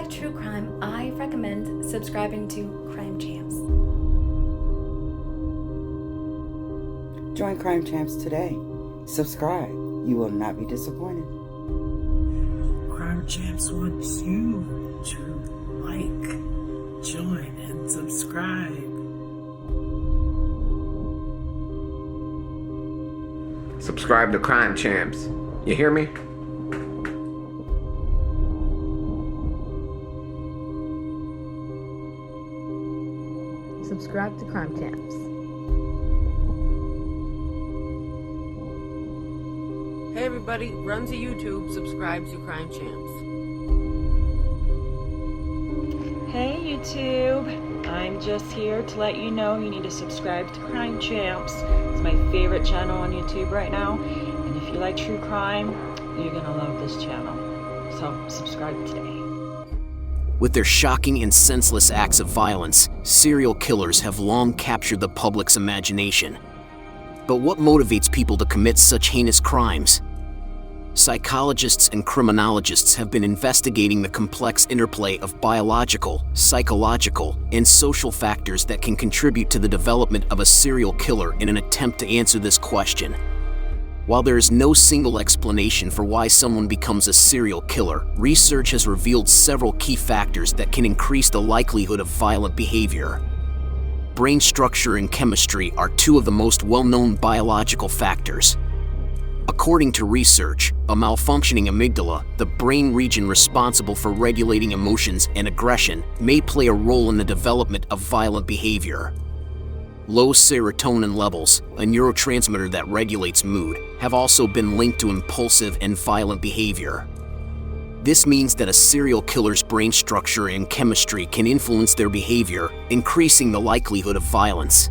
like true crime, I recommend subscribing to Crime Champs. Join Crime Champs today. Subscribe. You will not be disappointed. Crime Champs wants you to like, join, and subscribe. Subscribe to Crime Champs. You hear me? Subscribe to Crime Champs. Hey everybody, run to YouTube, subscribe to Crime Champs. Hey YouTube, I'm just here to let you know you need to subscribe to Crime Champs. It's my favorite channel on YouTube right now, and if you like true crime, you're gonna love this channel. So subscribe today. With their shocking and senseless acts of violence, serial killers have long captured the public's imagination. But what motivates people to commit such heinous crimes? Psychologists and criminologists have been investigating the complex interplay of biological, psychological, and social factors that can contribute to the development of a serial killer in an attempt to answer this question. While there is no single explanation for why someone becomes a serial killer, research has revealed several key factors that can increase the likelihood of violent behavior. Brain structure and chemistry are two of the most well-known biological factors. According to research, a malfunctioning amygdala, the brain region responsible for regulating emotions and aggression, may play a role in the development of violent behavior. Low serotonin levels, a neurotransmitter that regulates mood, have also been linked to impulsive and violent behavior. This means that a serial killer's brain structure and chemistry can influence their behavior, increasing the likelihood of violence.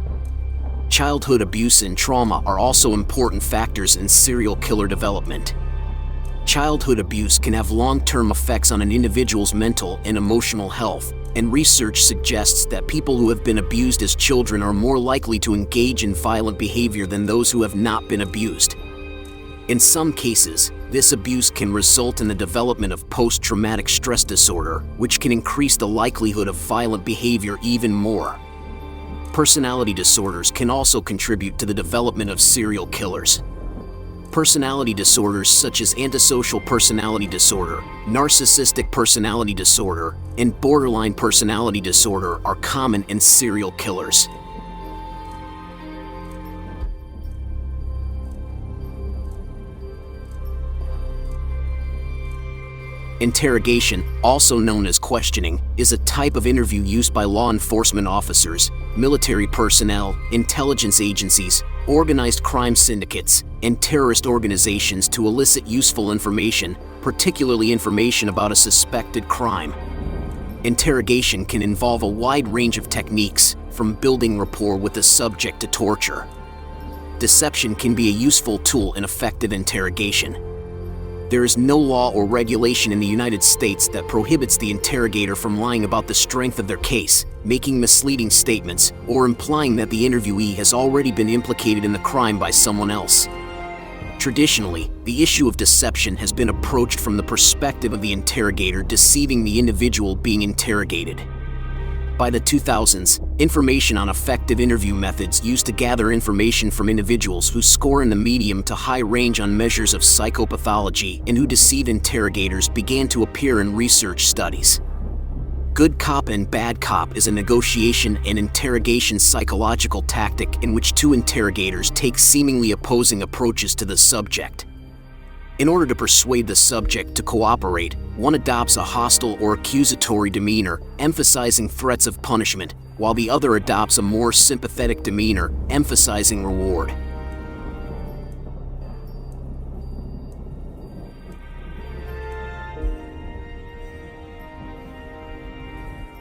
Childhood abuse and trauma are also important factors in serial killer development. Childhood abuse can have long-term effects on an individual's mental and emotional health, and research suggests that people who have been abused as children are more likely to engage in violent behavior than those who have not been abused. In some cases, this abuse can result in the development of post-traumatic stress disorder, which can increase the likelihood of violent behavior even more. Personality disorders can also contribute to the development of serial killers. Personality disorders such as antisocial personality disorder, narcissistic personality disorder, and borderline personality disorder are common in serial killers. Interrogation, also known as questioning, is a type of interview used by law enforcement officers, military personnel, intelligence agencies, organized crime syndicates, and terrorist organizations to elicit useful information, particularly information about a suspected crime. Interrogation can involve a wide range of techniques, from building rapport with the subject to torture. Deception can be a useful tool in effective interrogation. There is no law or regulation in the United States that prohibits the interrogator from lying about the strength of their case, making misleading statements, or implying that the interviewee has already been implicated in the crime by someone else. Traditionally, the issue of deception has been approached from the perspective of the interrogator deceiving the individual being interrogated. By the 2000s, information on effective interview methods used to gather information from individuals who score in the medium to high range on measures of psychopathology and who deceive interrogators began to appear in research studies. Good cop and bad cop is a negotiation and interrogation psychological tactic in which two interrogators take seemingly opposing approaches to the subject. In order to persuade the subject to cooperate, one adopts a hostile or accusatory demeanor, emphasizing threats of punishment, while the other adopts a more sympathetic demeanor, emphasizing reward.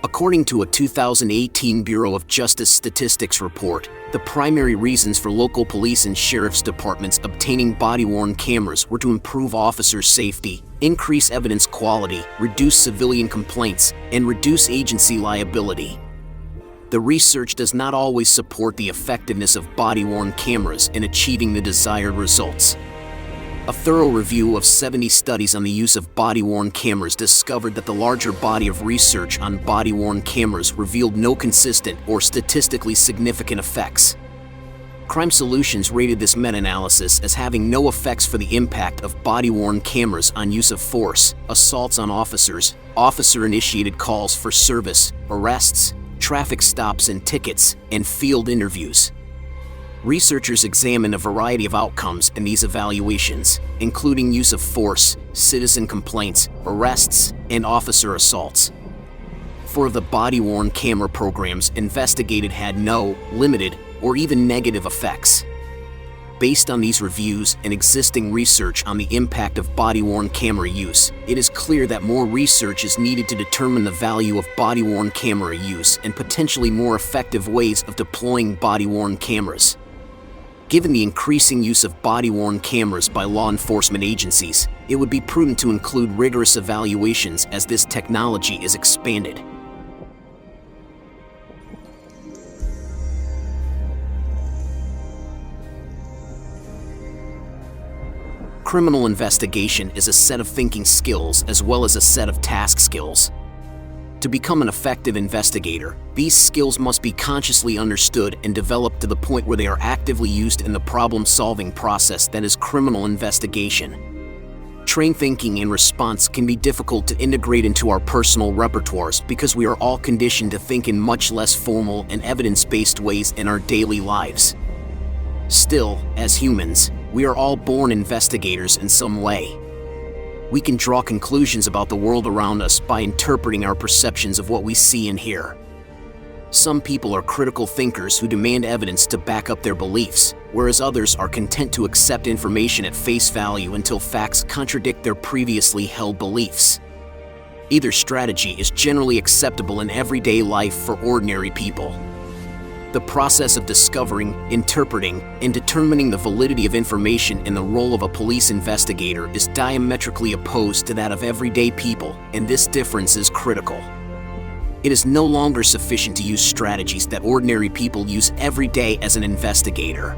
According to a 2018 Bureau of Justice Statistics report, the primary reasons for local police and sheriff's departments obtaining body-worn cameras were to improve officers' safety, increase evidence quality, reduce civilian complaints, and reduce agency liability. The research does not always support the effectiveness of body-worn cameras in achieving the desired results. A thorough review of 70 studies on the use of body-worn cameras discovered that the larger body of research on body-worn cameras revealed no consistent or statistically significant effects. Crime Solutions rated this meta-analysis as having no effects for the impact of body-worn cameras on use of force, assaults on officers, officer-initiated calls for service, arrests, traffic stops and tickets, and field interviews. Researchers examined a variety of outcomes in these evaluations, including use of force, citizen complaints, arrests, and officer assaults. 4 of the body-worn camera programs investigated had no, limited, or even negative effects. Based on these reviews and existing research on the impact of body-worn camera use, it is clear that more research is needed to determine the value of body-worn camera use and potentially more effective ways of deploying body-worn cameras. Given the increasing use of body-worn cameras by law enforcement agencies, it would be prudent to include rigorous evaluations as this technology is expanded. Criminal investigation is a set of thinking skills as well as a set of task skills. To become an effective investigator, these skills must be consciously understood and developed to the point where they are actively used in the problem-solving process that is criminal investigation. Trained thinking and response can be difficult to integrate into our personal repertoires because we are all conditioned to think in much less formal and evidence-based ways in our daily lives. Still, as humans, we are all born investigators in some way. We can draw conclusions about the world around us by interpreting our perceptions of what we see and hear. Some people are critical thinkers who demand evidence to back up their beliefs, whereas others are content to accept information at face value until facts contradict their previously held beliefs. Either strategy is generally acceptable in everyday life for ordinary people. The process of discovering, interpreting, and determining the validity of information in the role of a police investigator is diametrically opposed to that of everyday people, and this difference is critical. It is no longer sufficient to use strategies that ordinary people use every day as an investigator.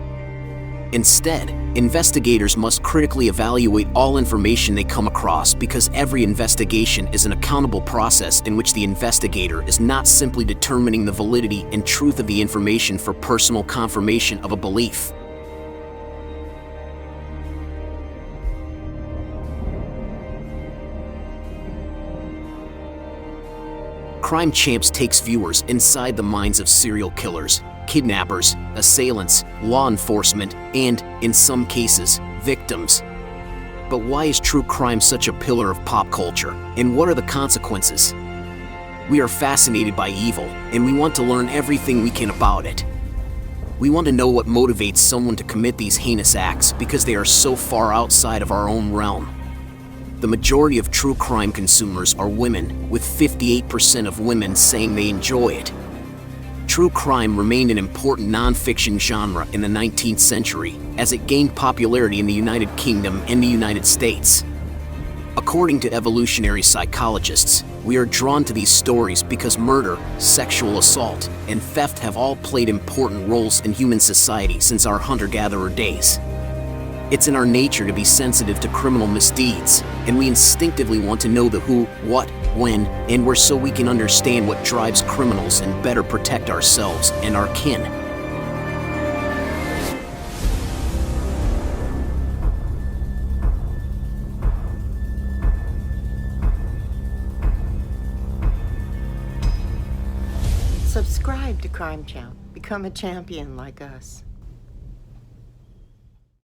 Instead, investigators must critically evaluate all information they come across because every investigation is an accountable process in which the investigator is not simply determining the validity and truth of the information for personal confirmation of a belief. Crime Champs takes viewers inside the minds of serial killers, kidnappers, assailants, law enforcement, and, in some cases, victims. But why is true crime such a pillar of pop culture, and what are the consequences? We are fascinated by evil, and we want to learn everything we can about it. We want to know what motivates someone to commit these heinous acts because they are so far outside of our own realm. The majority of true crime consumers are women, with 58% of women saying they enjoy it. True crime remained an important non-fiction genre in the 19th century as it gained popularity in the United Kingdom and the United States. According to evolutionary psychologists, we are drawn to these stories because murder, sexual assault, and theft have all played important roles in human society since our hunter-gatherer days. It's in our nature to be sensitive to criminal misdeeds, and we instinctively want to know the who, what, when, and where so we can understand what drives criminals and better protect ourselves and our kin. Subscribe to Crime Champ. Become a champion like us.